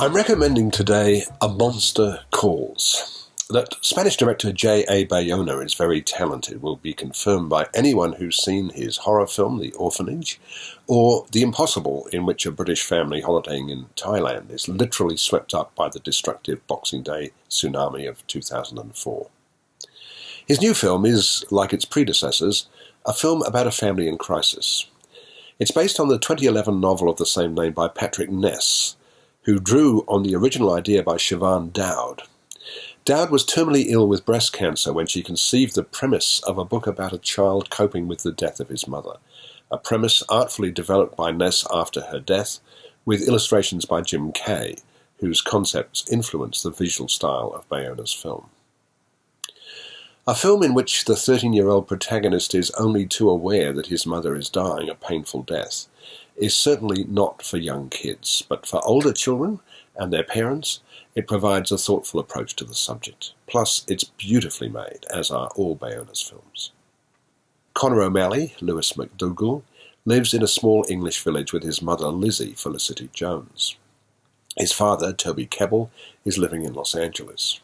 I'm recommending today A Monster Calls. That Spanish director JA Bayona is very talented will be confirmed by anyone who's seen his horror film The Orphanage, or The Impossible, in which a British family holidaying in Thailand is literally swept up by the destructive Boxing Day tsunami of 2004. His new film is, like its predecessors, a film about a family in crisis. It's based on the 2011 novel of the same name by Patrick Ness, who drew on the original idea by Siobhan Dowd. Dowd was terminally ill with breast cancer when she conceived the premise of a book about a child coping with the death of his mother, a premise artfully developed by Ness after her death, with illustrations by Jim Kay, whose concepts influenced the visual style of Bayona's film. A film in which the 13-year-old protagonist is only too aware that his mother is dying a painful death is certainly not for young kids, but for older children and their parents, it provides a thoughtful approach to the subject. Plus, it's beautifully made, as are all Bayona's films. Conor O'Malley, Lewis McDougall, lives in a small English village with his mother Lizzie Felicity Jones. His father, Toby Kebbell, is living in Los Angeles.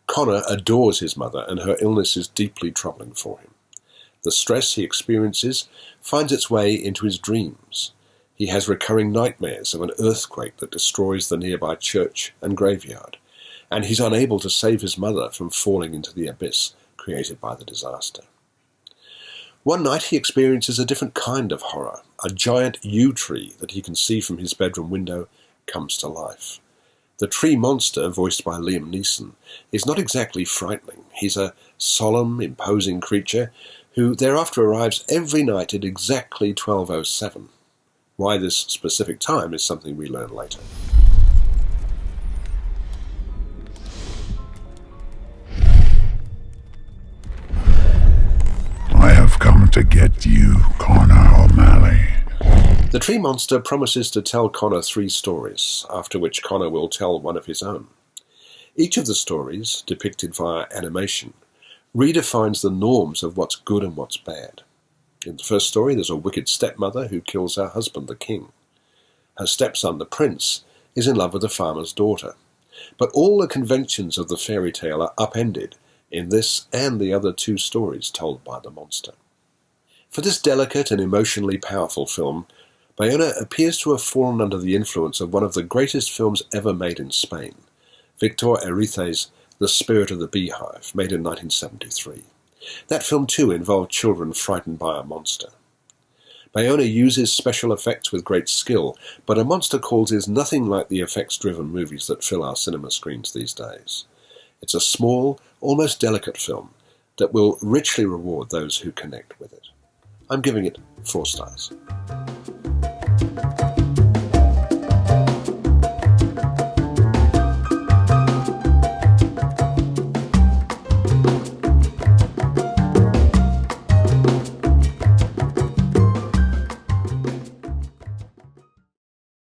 Conor adores his mother, and her illness is deeply troubling for him. The stress he experiences finds its way into his dreams. He has recurring nightmares of an earthquake that destroys the nearby church and graveyard, and he's unable to save his mother from falling into the abyss created by the disaster. One night he experiences a different kind of horror. A giant yew tree that he can see from his bedroom window comes to life. The tree monster, voiced by Liam Neeson, is not exactly frightening. He's a solemn, imposing creature who thereafter arrives every night at exactly 12:07. Why this specific time is something we learn later. I have come to get you, Conor O'Malley. The tree monster promises to tell Conor 3 stories, after which Conor will tell one of his own. Each of the stories, depicted via animation, redefines the norms of what's good and what's bad. In the first story, there's a wicked stepmother who kills her husband, the king. Her stepson, the prince, is in love with the farmer's daughter. But all the conventions of the fairy tale are upended in this and the other 2 stories told by the monster. For this delicate and emotionally powerful film, Bayona appears to have fallen under the influence of one of the greatest films ever made in Spain, Victor Erice's The Spirit of the Beehive, made in 1973. That film too involved children frightened by a monster. Bayona uses special effects with great skill, but A Monster Calls is nothing like the effects-driven movies that fill our cinema screens these days. It's a small, almost delicate film that will richly reward those who connect with it. I'm giving it 4 stars.